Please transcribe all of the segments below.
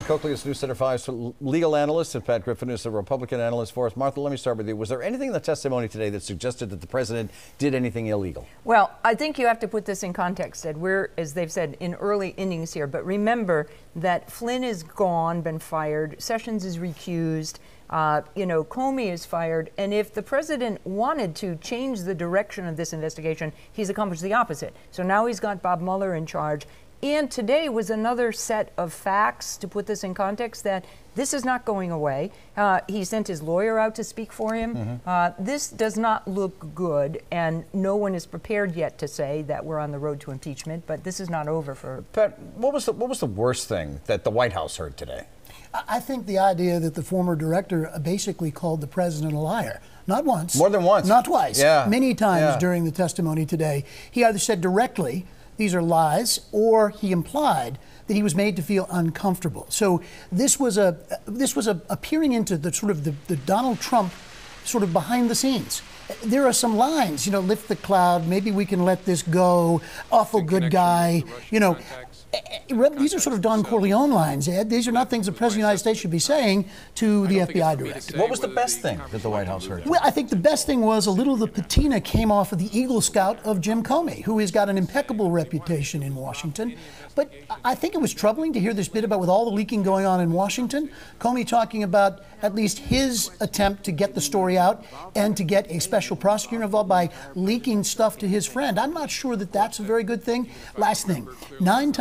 Coakley is News Center 5's legal analyst, and Pat Griffin is a Republican analyst for us. Martha, let me start with you. Was there anything in the testimony today that suggested that the president did anything illegal? Well, I think you have to put this in context, Ed. We're, as they've said, in early innings here. But remember that Flynn is gone, been fired. Sessions is recused. Comey is fired. And if the president wanted to change the direction of this investigation, he's accomplished the opposite. So now he's got Bob Mueller in charge. And today was another set of facts, to put this in context, that this is not going away. He sent his lawyer out to speak for him. This does not look good, and no one is prepared yet to say that we're on the road to impeachment, but this is not over for... Pat, what was the worst thing that the White House heard today? I think the idea that the former director basically called the president a liar. Not once. More than once. Not twice. Yeah. Many times during the testimony today. He either said directly, these are lies, or he implied that he was made to feel uncomfortable. So this was a peering into the sort of the Donald Trump sort of behind the scenes. There are some lines, lift the cloud, maybe we can let this go, awful good guy, These are sort of Don Corleone lines, Ed. These are not things the President of the United States should be saying to the FBI director. What was the best thing that the White House heard? Well, I think the best thing was a little of the patina came off of the Eagle Scout of Jim Comey, who has got an impeccable reputation in Washington. But I think it was troubling to hear this bit about, with all the leaking going on in Washington, Comey talking about at least his attempt to get the story out and to get a special prosecutor involved by leaking stuff to his friend. I'm not sure that that's a very good thing. Last thing, 9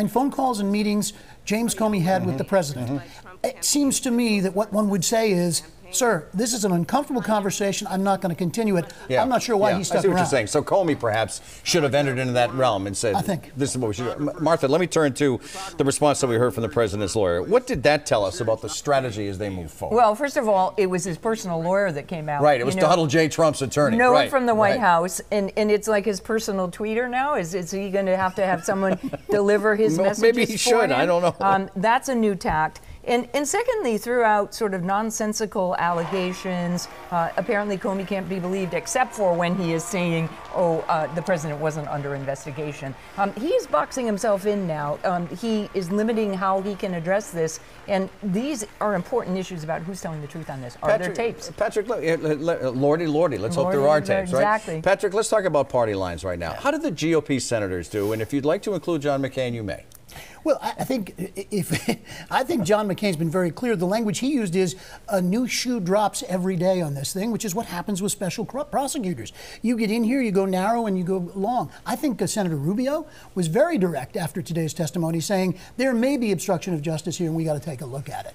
phone calls and meetings James Comey had with the president. It seems to me that what one would say is, sir, this is an uncomfortable conversation. I'm not going to continue it. I'm not sure why he stuck around. I see what you're saying. So Comey perhaps should have entered into that realm and said, I think this is what we should do. Martha, let me turn to the response that we heard from the president's lawyer. What did that tell us about the strategy as they move forward? Well, first of all, it was his personal lawyer that came out. Right. It was Donald J. Trump's attorney. No one from the White House. And it's like his personal tweeter now. Is he going to have someone deliver his messages Maybe he should. him? I don't know. That's a new tact. And secondly, threw out sort of nonsensical allegations. Apparently, Comey can't be believed except for when he is saying, the president wasn't under investigation. He's boxing himself in now. He is limiting how he can address this. And these are important issues about who's telling the truth on this. Are there tapes? Patrick, Lordy, let's hope there are tapes, right? Exactly. Patrick, let's talk about party lines right now. How did the GOP senators do? And if you'd like to include John McCain, you may. Well, I think John McCain's been very clear. The language he used is a new shoe drops every day on this thing, which is what happens with special prosecutors. You get in here, you go narrow, and you go long. I think Senator Rubio was very direct after today's testimony, saying there may be obstruction of justice here, and we got to take a look at it.